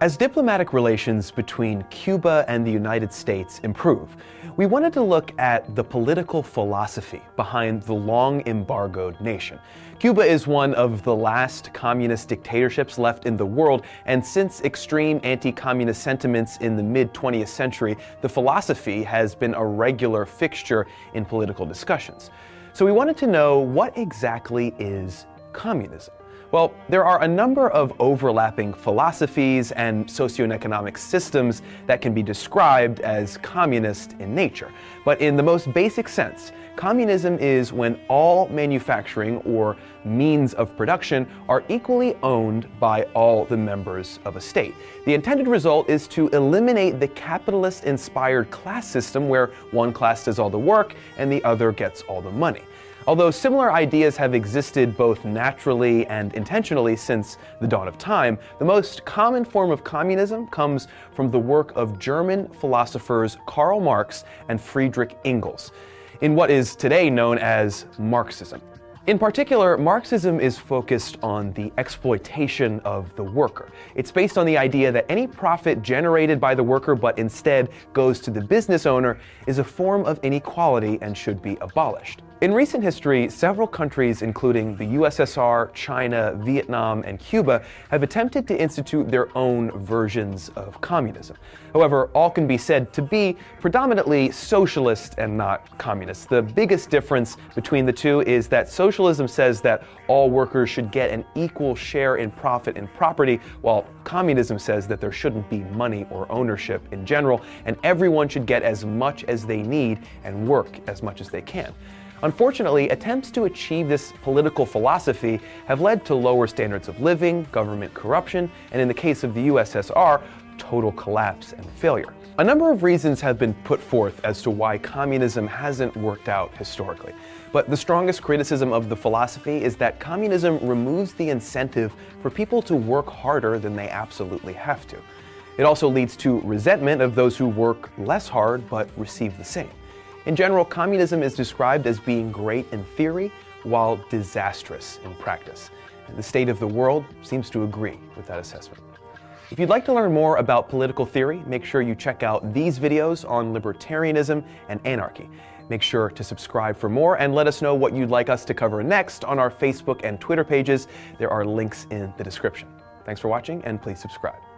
As diplomatic relations between Cuba and the United States improve, we wanted to look at the political philosophy behind the long-embargoed nation. Cuba is one of the last communist dictatorships left in the world, and since extreme anti-communist sentiments in the mid-20th century, the philosophy has been a regular fixture in political discussions. So we wanted to know, what exactly is communism? Well, there are a number of overlapping philosophies and socioeconomic systems that can be described as communist in nature. But in the most basic sense, communism is when all manufacturing or means of production are equally owned by all the members of a state. The intended result is to eliminate the capitalist-inspired class system where one class does all the work and the other gets all the money. Although similar ideas have existed both naturally and intentionally since the dawn of time, the most common form of communism comes from the work of German philosophers Karl Marx and Friedrich Engels, in what is today known as Marxism. In particular, Marxism is focused on the exploitation of the worker. It's based on the idea that any profit generated by the worker but instead goes to the business owner is a form of inequality and should be abolished. In recent history, several countries, including the USSR, China, Vietnam, and Cuba, have attempted to institute their own versions of communism. However, all can be said to be predominantly socialist and not communist. The biggest difference between the two is that socialism says that all workers should get an equal share in profit and property, while communism says that there shouldn't be money or ownership in general, and everyone should get as much as they need and work as much as they can. Unfortunately, attempts to achieve this political philosophy have led to lower standards of living, government corruption, and in the case of the USSR, total collapse and failure. A number of reasons have been put forth as to why communism hasn't worked out historically. But the strongest criticism of the philosophy is that communism removes the incentive for people to work harder than they absolutely have to. It also leads to resentment of those who work less hard but receive the same. In general, communism is described as being great in theory while disastrous in practice. And the state of the world seems to agree with that assessment. If you'd like to learn more about political theory, make sure you check out these videos on libertarianism and anarchy. Make sure to subscribe for more and let us know what you'd like us to cover next on our Facebook and Twitter pages. There are links in the description. Thanks for watching, and please subscribe.